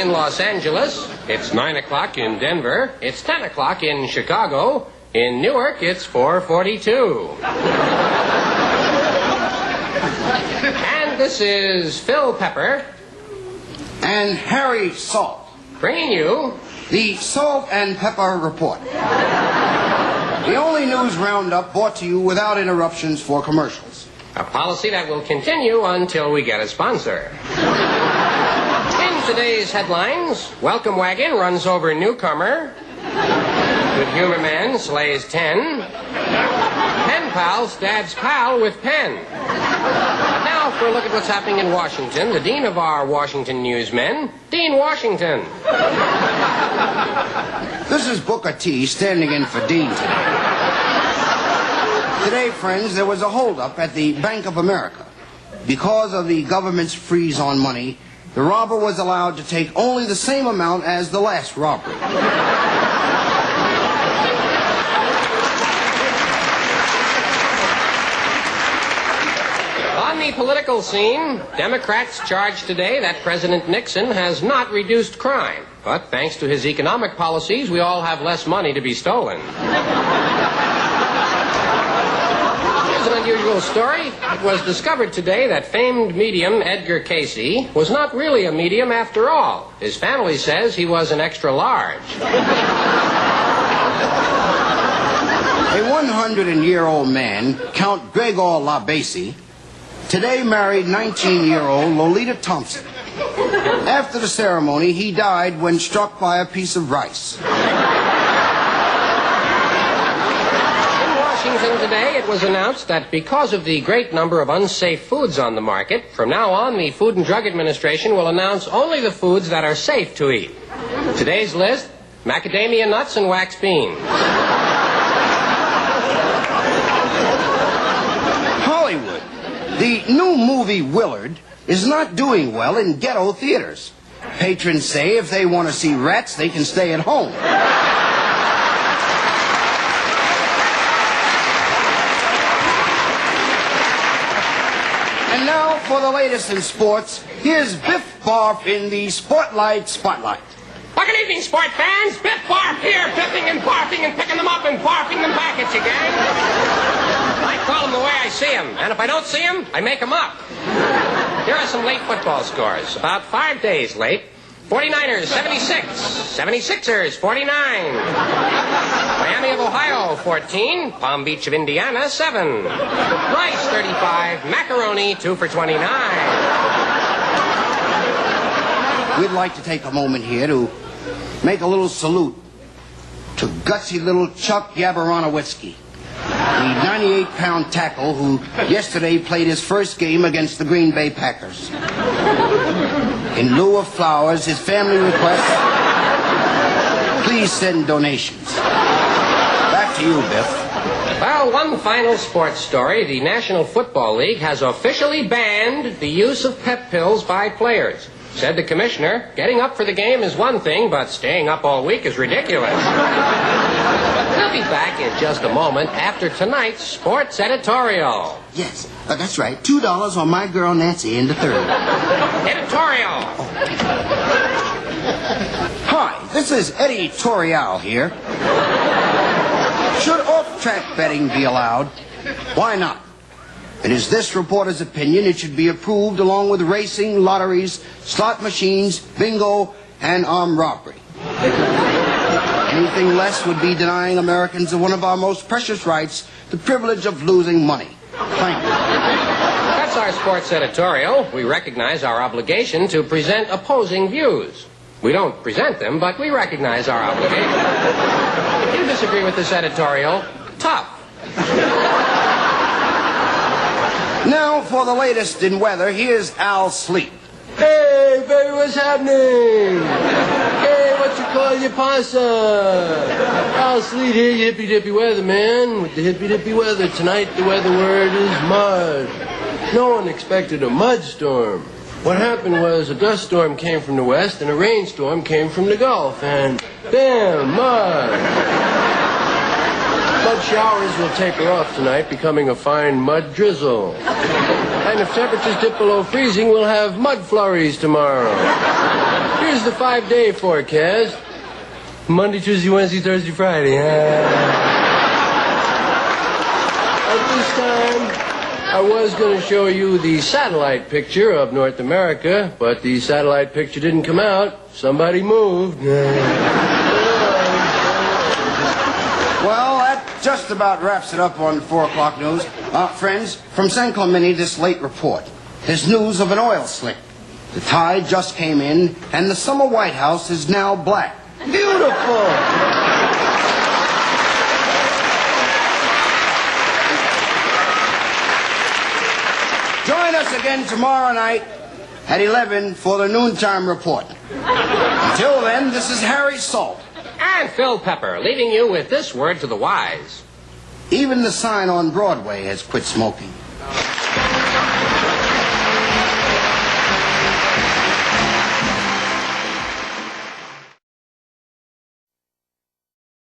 in Los Angeles. It's 9 o'clock in Denver. It's 10 o'clock in Chicago. In Newark, it's 4:42. And this is Phil Pepper and Harry Salt, bringing you the Salt and Pepper Report. The only news roundup brought to you without interruptions for commercials. A policy that will continue until we get a sponsor. In today's headlines, Welcome Wagon runs over newcomer. Good Humor Man slays 10. Pen Pal stabs pal with pen. Now for a look at what's happening in Washington, the dean of our Washington newsmen, Dean Washington. This is Booker T standing in for Dean today. Today, friends, there was a holdup at the Bank of America. Because of the government's freeze on money, the robber was allowed to take only the same amount as the last robbery. On the political scene, Democrats charged today that President Nixon has not reduced crime. But thanks to his economic policies, we all have less money to be stolen. Here's an unusual story. It was discovered today that famed medium Edgar Cayce was not really a medium after all. His family says he was an extra large. A 100-year-old man, Count Gregor LaBasie, today married 19-year-old Lolita Thompson. After the ceremony, he died when struck by a piece of rice. In Washington today, it was announced that because of the great number of unsafe foods on the market, from now on, the Food and Drug Administration will announce only the foods that are safe to eat. Today's list, macadamia nuts and wax beans. Hollywood. The new movie Willard is not doing well in ghetto theaters. Patrons say if they want to see rats, they can stay at home. And now for the latest in sports, here's Biff Barf in the Spotlight Spotlight. Well, good evening, sport fans. Biff Barf here, biffing and barfing and picking them up and barfing them back at you, gang. I call them the way I see them, and if I don't see them, I make them up. Here are some late football scores. About 5 days late. 49ers, 76. 76ers, 49. Miami of Ohio, 14. Palm Beach of Indiana, 7. Rice, 35. Macaroni, 2 for 29. We'd like to take a moment here to make a little salute to gutsy little Chuck Yabaronowitsky, the 98-pound tackle who yesterday played his first game against the Green Bay Packers. In lieu of flowers, his family requests, please send donations. Back to you, Biff. Well, one final sports story. The National Football League has officially banned the use of pep pills by players. Said the commissioner, getting up for the game is one thing, but staying up all week is ridiculous. We'll be back in just a moment after tonight's sports editorial. Yes, that's right. $2 on my girl Nancy in the third. Editorial. Hi, this is Eddie Torial here. Should off-track betting be allowed? Why not? It is this reporter's opinion it should be approved along with racing, lotteries, slot machines, bingo, and armed robbery. Anything less would be denying Americans of one of our most precious rights, the privilege of losing money. Thank you. That's our sports editorial. We recognize our obligation to present opposing views. We don't present them, but we recognize our obligation. If you disagree with this editorial, tough. Now for the latest in weather, here's Al Sleep. Hey, baby, what's happening? Hey, what you call your pasa? Al Sleep here, you hippy-dippy weather, man. With the hippy-dippy weather tonight, the weather word is mud. No one expected a mud storm. What happened was a dust storm came from the west and a rainstorm came from the Gulf, and bam, mud. Mud showers will taper off tonight, becoming a fine mud drizzle. And if temperatures dip below freezing, we'll have mud flurries tomorrow. Here's Here's the 5-day forecast. Monday, Tuesday, Wednesday, Thursday, Friday. At this time, I was going to show you the satellite picture of North America, but the satellite picture didn't come out. Somebody moved. Well, that just about wraps it up on 4 o'clock news. Friends, from San Clemente, this late report. There's news of an oil slick. The tide just came in, and the summer White House is now black. Beautiful! Join us again tomorrow night at 11 for the noontime report. Until then, this is Harry Salt. And Phil Pepper, leaving you with this word to the wise. Even the sign on Broadway has quit smoking.